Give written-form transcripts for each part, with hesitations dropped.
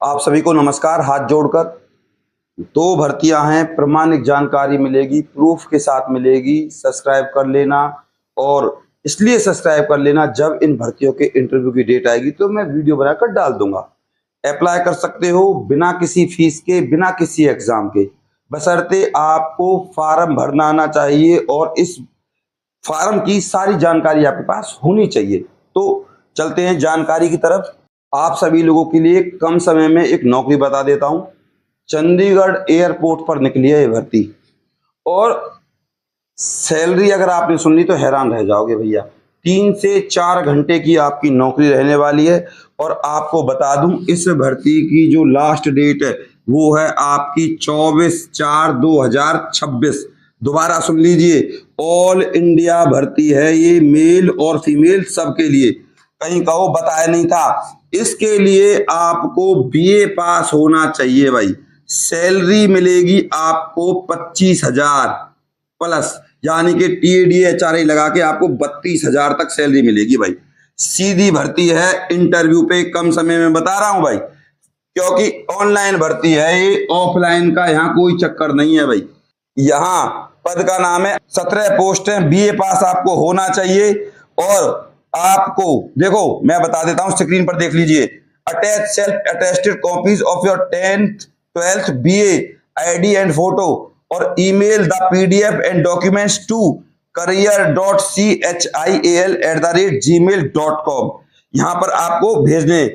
आप सभी को नमस्कार हाथ जोड़कर। दो भर्तियां हैं, प्रमाणिक जानकारी मिलेगी, प्रूफ के साथ मिलेगी। सब्सक्राइब कर लेना, और इसलिए सब्सक्राइब कर लेना, जब इन भर्तियों के इंटरव्यू की डेट आएगी तो मैं वीडियो बनाकर डाल दूंगा। अप्लाई कर सकते हो बिना किसी फीस के, बिना किसी एग्जाम के, बशर्ते आपको फॉर्म भरना आना चाहिए और इस फॉर्म की सारी जानकारी आपके पास होनी चाहिए। तो चलते हैं जानकारी की तरफ। आप सभी लोगों के लिए कम समय में एक नौकरी बता देता हूं। चंडीगढ़ एयरपोर्ट पर निकली है ये भर्ती, और सैलरी अगर आपने सुन ली तो हैरान रह जाओगे भैया। 3 से 4 घंटे की आपकी नौकरी रहने वाली है। और आपको बता दूं, इस भर्ती की जो लास्ट डेट है वो है आपकी 24/4/2026। दोबारा सुन लीजिए, ऑल इंडिया भर्ती है ये, मेल और फीमेल सबके लिए। कहीं कहो बताया नहीं था। इसके लिए आपको बीए पास होना चाहिए भाई। सैलरी मिलेगी आपको 25,000 प्लस, यानी कि TDHRA लगा के आपको 32,000 तक सैलरी मिलेगी भाई। सीधी भर्ती है, इंटरव्यू पे कम समय में बता रहा हूं भाई, क्योंकि ऑनलाइन भर्ती है ये, ऑफलाइन का यहाँ कोई चक्कर नहीं है भाई। यहाँ पद का नाम है, 17 पोस्ट है, बीए पास आपको होना चाहिए। और आपको देखो मैं बता देता हूं, स्क्रीन पर देख लीजिए। Attach self attested copies of your 10th 12th BA ID and photo, और email the PDF and documents to career.chial@gmail.com। यहाँ पर आपको भेजने।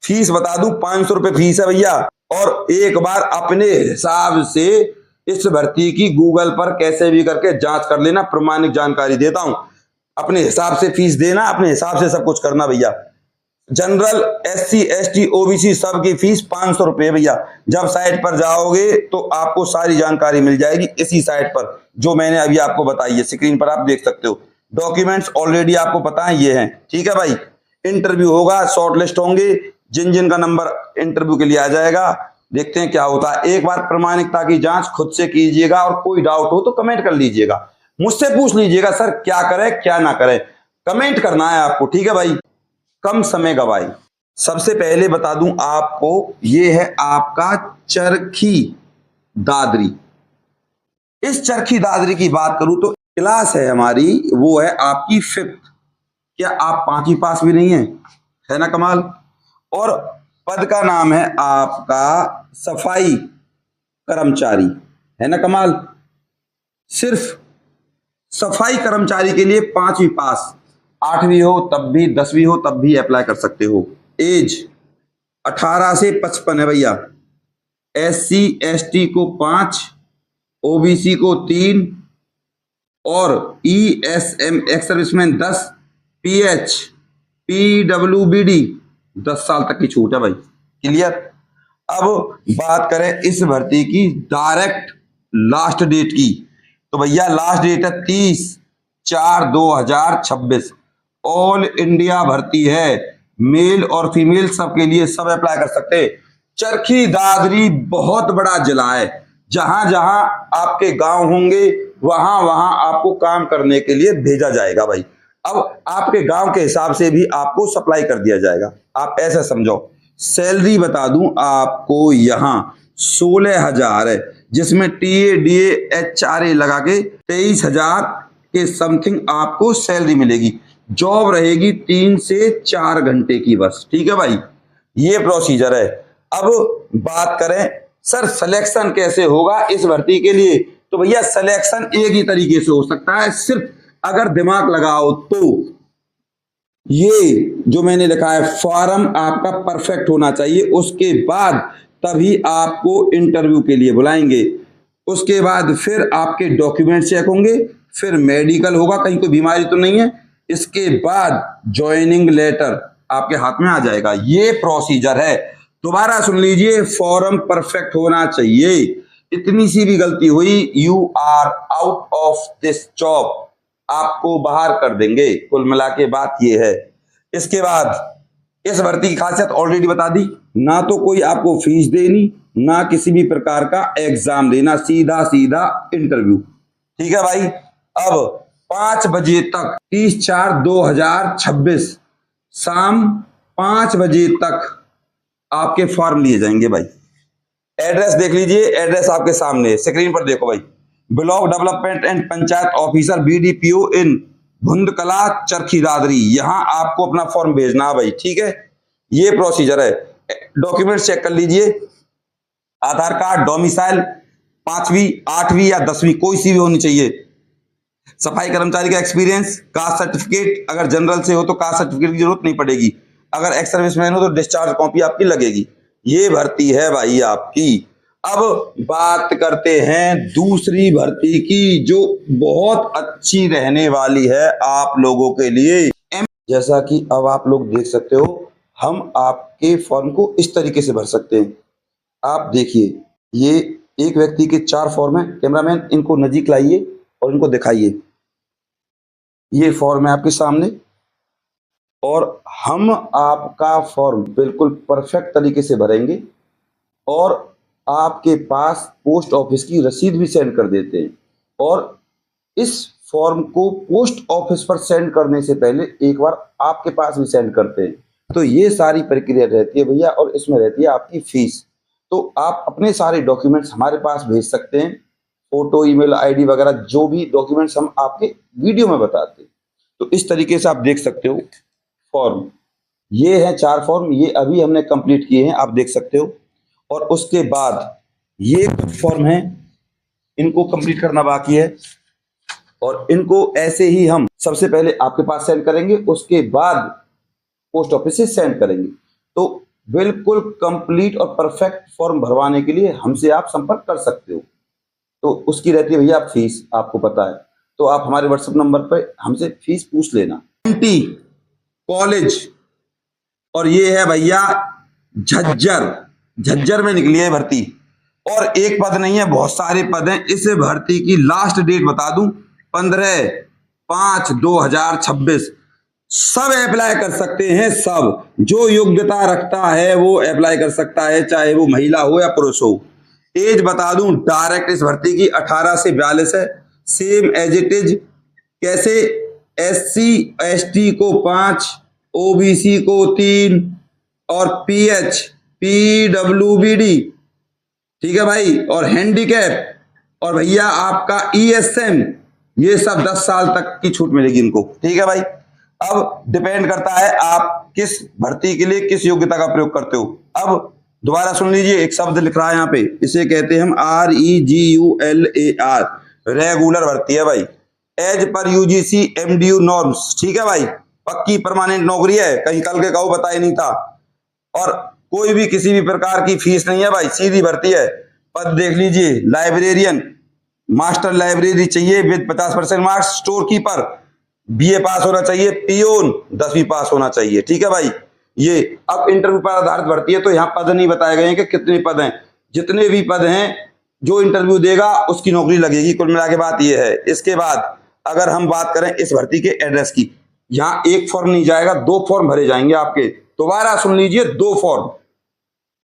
फीस बता दूं, 500 रुपए फीस है भैया। और एक बार अपने हिसाब से इस भर्ती की गूगल पर कैसे भी करके जांच कर लेना, प्रमाणिक जानकारी देता हूं। अपने हिसाब से फीस देना, अपने हिसाब से सब कुछ करना भैया। जनरल, SC ST OBC सबकी फीस 500 रुपए भैया। जब साइट पर जाओगे तो आपको सारी जानकारी मिल जाएगी इसी साइट पर, जो मैंने अभी आपको बताई है, स्क्रीन पर आप देख सकते हो। डॉक्यूमेंट्स ऑलरेडी आपको पता है ये हैं, ठीक है भाई। इंटरव्यू होगा, शॉर्टलिस्ट होंगे, जिन जिन का नंबर इंटरव्यू के लिए आ जाएगा। देखते हैं क्या होता है। एक बार प्रमाणिकता की जांच खुद से कीजिएगा, और कोई डाउट हो तो कमेंट कर लीजिएगा, मुझसे पूछ लीजिएगा सर क्या करें क्या ना करें। कमेंट करना है आपको, ठीक है भाई। कम समय गवाए। सबसे पहले बता दूं आपको, ये है आपका चरखी दादरी। इस चरखी दादरी की बात करूं तो क्लास है हमारी, वो है आपकी 5th। क्या आप 5वीं पास भी नहीं है ना कमाल। और पद का नाम है आपका सफाई कर्मचारी, है ना कमाल। सिर्फ सफाई कर्मचारी के लिए 5वीं पास, 8वीं हो तब भी, 10वीं हो तब भी अप्लाई कर सकते हो। एज 18 से 55 है भैया। SC ST को 5, OBC को 3, और ESM ex serviceman 10, PH PWBD 10 साल तक की छूट है भाई। क्लियर। अब बात करें इस भर्ती की डायरेक्ट लास्ट डेट की, तो भैया लास्ट डेट है 30/4/2026। ऑल इंडिया भर्ती है, मेल और फीमेल सबके लिए, सब अप्लाई कर सकते हैं। चरखी दादरी बहुत बड़ा जिला है, जहां जहां आपके गांव होंगे वहां वहां आपको काम करने के लिए भेजा जाएगा भाई। अब आपके गांव के हिसाब से भी आपको सप्लाई कर दिया जाएगा, आप ऐसा समझो। सैलरी बता दूं आपको, यहां 16,000 है, जिसमें TDHRA लगा के 23,000 के समथिंग आपको सैलरी मिलेगी। जॉब रहेगी 3 से 4 घंटे की बस, ठीक है भाई। ये प्रोसीजर है। अब बात करें सर सिलेक्शन कैसे होगा इस भर्ती के लिए, तो भैया सिलेक्शन एक ही तरीके से हो सकता है, सिर्फ अगर दिमाग लगाओ तो। ये जो मैंने लिखा है, फॉर्म आपका परफेक्ट होना चाहिए, उसके बाद तभी आपको इंटरव्यू के लिए बुलाएंगे। उसके बाद फिर आपके डॉक्यूमेंट चेक होंगे, फिर मेडिकल होगा, कहीं कोई बीमारी तो नहीं है। इसके बाद ज्वाइनिंग लेटर आपके हाथ में आ जाएगा। ये प्रोसीजर है। दोबारा सुन लीजिए, फॉर्म परफेक्ट होना चाहिए। इतनी सी भी गलती हुई, you are out of this job, आपको बाहर कर देंगे। कुल मिला के बात ये है। इसके बाद इस भर्ती की खासियत ऑलरेडी बता दी, ना तो कोई आपको फीस देनी, ना किसी भी प्रकार का एग्जाम देना, सीधा सीधा इंटरव्यू, ठीक है भाई। अब 5 बजे तक, 30/4/2026 शाम 5 बजे तक आपके फॉर्म लिए जाएंगे भाई। एड्रेस देख लीजिए, एड्रेस आपके सामने स्क्रीन पर देखो भाई। Block development and panchayat officer BDPO इन भुंदकला चरखी दादरी, यहां आपको अपना फॉर्म भेजना है भाई। ठीक है, ये प्रोसीजर है। डॉक्यूमेंट चेक कर लीजिए, आधार कार्ड, डोमिसाइल 5वीं 8वीं या 10वीं कोई सी भी होनी चाहिए। सफाई कर्मचारी का एक्सपीरियंस, कास्ट सर्टिफिकेट, अगर जनरल से हो तो कास्ट सर्टिफिकेट की जरूरत नहीं पड़ेगी, अगर एक्स सर्विसमैन हो तो डिस्चार्ज कॉपी आपकी लगेगी। ये भर्ती है भाई आपकी। अब बात करते हैं दूसरी भर्ती की, जो बहुत अच्छी रहने वाली है आप लोगों के लिए। जैसा कि अब आप लोग देख सकते हो, हम आपके फॉर्म को इस तरीके से भर सकते हैं। आप देखिए, ये एक व्यक्ति के 4 फॉर्म है। कैमरामैन इनको नजीक लाइए और इनको दिखाइए। ये फॉर्म है आपके सामने और हम आपका फॉर्म बिल्कुल परफेक्ट तरीके से भरेंगे और आपके पास पोस्ट ऑफिस की रसीद भी सेंड कर देते हैं। और इस फॉर्म को पोस्ट ऑफिस पर सेंड करने से पहले एक बार आपके पास भी सेंड करते हैं। तो ये सारी प्रक्रिया रहती है भैया, और इसमें रहती है आपकी फीस। तो आप अपने सारे डॉक्यूमेंट्स हमारे पास भेज सकते हैं, फोटो, ईमेल आईडी वगैरह, जो भी डॉक्यूमेंट्स हम आपके वीडियो में बताते हैं। तो इस तरीके से आप देख सकते हो फॉर्म। ये है 4 फॉर्म, ये अभी हमने कंप्लीट किए हैं, आप देख सकते हो। और उसके बाद ये कुछ फॉर्म हैं, इनको कंप्लीट करना बाकी है और इनको ऐसे ही हम सबसे पहले आपके पास सेंड करेंगे, उसके बाद पोस्ट ऑफिस से सेंड करेंगे। तो बिल्कुल कंप्लीट और परफेक्ट फॉर्म भरवाने के लिए हमसे आप संपर्क कर सकते हो। तो उसकी रहती है भैया फीस, आपको पता है। तो आप हमारे व्हाट्सएप नंबर पर हमसे फीस पूछ लेना। MT कॉलेज, और ये है भैया झज्जर में निकली है भर्ती। और एक पद नहीं है, बहुत सारे पद हैं। इस भर्ती की लास्ट डेट बता दूं, 15/5/2026। सब अप्लाई कर सकते हैं, सब जो योग्यता रखता है वो अप्लाई कर सकता है, चाहे वो महिला हो या पुरुष हो। एज बता दूं, डायरेक्ट इस भर्ती की 18 से 42 है, सेम एज इट इज। कैसे? SC ST को 5, OBC को 3 और PWBD, ठीक है भाई, और हैंडीकैप और भैया आपका ESM, ये सब 10 साल तक की छूट मिलेगी इनको। ठीक है भाई। अब डिपेंड करता है आप किस भर्ती के लिए किस योग्यता का प्रयोग करते हो। अब दोबारा सुन लीजिए, एक शब्द लिख रहा है यहाँ पे, इसे कहते हैं हम REGULAR, रेगुलर भर्ती है भाई। As per UGC MDU norms, ठीक है भाई, पक्की परमानेंट नौकरी है, कहीं कल के कहो बताया नहीं था। और कोई भी किसी भी प्रकार की फीस नहीं है भाई, सीधी भर्ती है। पद देख लीजिए, लाइब्रेरियन, मास्टर लाइब्रेरी चाहिए with 50% marks, store keeper BA पास होना चाहिए, पियोन 10वीं पास होना चाहिए। ठीक है भाई। ये अब इंटरव्यू पर आधारित भर्ती है, तो यहाँ पद नहीं बताए गए हैं कि कितने पद हैं। जितने भी पद हैं, जो इंटरव्यू देगा उसकी नौकरी लगेगी। कुल मिला के बात ये है। इसके बाद अगर हम बात करें इस भर्ती के एड्रेस की, यहाँ एक फॉर्म नहीं जाएगा, 2 फॉर्म भरे जाएंगे आपके। दोबारा सुन लीजिए, 2 फॉर्म,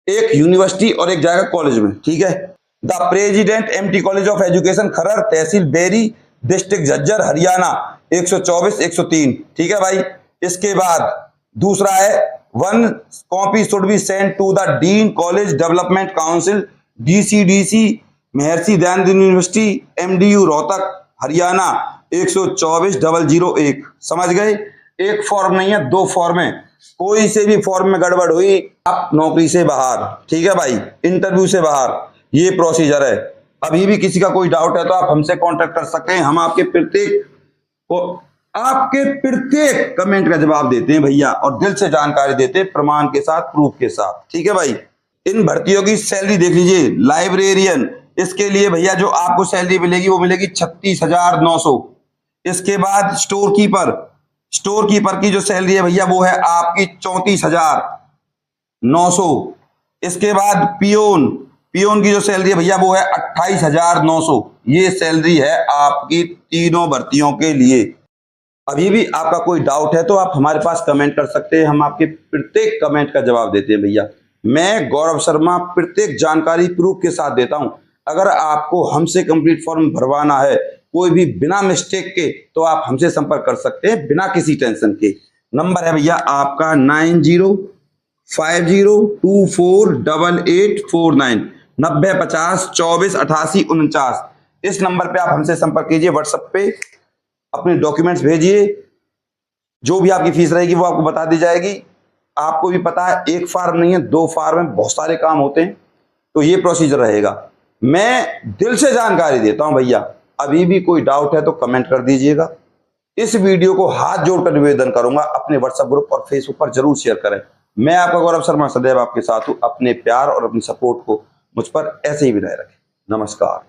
एक यूनिवर्सिटी और एक जाएगा कॉलेज में। ठीक है। The president MT college of education Kharar, तहसील बेरी, डिस्ट्रिक्ट झज्जर, हरियाणा 124-103। ठीक है भाई। इसके बाद दूसरा है, 1 copy should be sent to the dean college development council DCDC Maharshi Dayanand university MDU Rohtak Haryana 124-001। समझ गए? एक फॉर्म नहीं है, 2 फॉर्म है। कोई से भी फॉर्म में गड़बड़ हुई, आप नौकरी से बाहर। ठीक है भाई, इंटरव्यू से बाहर। ये प्रोसीजर है। अभी भी किसी का कोई डाउट है तो आप हमसे कांटेक्ट कर सकते हैं। हम आपके प्रत्येक कमेंट का जवाब देते हैं भैया, और दिल से जानकारी देते हैं, प्रमाण के साथ, प्रूफ के साथ। ठीक है भाई। इन भर्तियों की सैलरी देख लीजिए। लाइब्रेरियन, इसके लिए भैया जो आपको सैलरी मिलेगी वो मिलेगी 36,900। इसके बाद स्टोर कीपर की जो सैलरी है भैया वो है आपकी 34,900। इसके बाद पियोन की जो सैलरी है भैया वो है 28,900। ये सैलरी है आपकी तीनों भर्तियों के लिए। अभी भी आपका कोई डाउट है तो आप हमारे पास कमेंट कर सकते हैं, हम आपके प्रत्येक कमेंट का जवाब देते हैं भैया। मैं गौरव शर्मा प्रत्येक जानकारी प्रूफ के साथ देता हूं। अगर आपको हमसे कंप्लीट फॉर्म भरवाना है कोई भी बिना मिस्टेक के, तो आप हमसे संपर्क कर सकते हैं बिना किसी टेंशन के। नंबर है भैया आपका 50248849 9050248849। इस नंबर पे आप हमसे संपर्क कीजिए। व्हाट्सएप पे अपने डॉक्यूमेंट्स भेजिए, जो भी आपकी फीस रहेगी वो आपको बता दी जाएगी। आपको भी पता है एक फार्म नहीं है, 2 फार्म में बहुत सारे काम होते हैं, तो ये प्रोसीजर रहेगा। मैं दिल से जानकारी देता हूं भैया, अभी भी कोई डाउट है तो कमेंट कर दीजिएगा। इस वीडियो को हाथ जोड़कर निवेदन करूंगा, अपने व्हाट्सएप ग्रुप और फेसबुक पर जरूर शेयर करें। मैं आपका गौरव शर्मा सदैव आपके साथ हूं। अपने प्यार और अपनी सपोर्ट को मुझ पर ऐसे ही बनाए रखें। नमस्कार।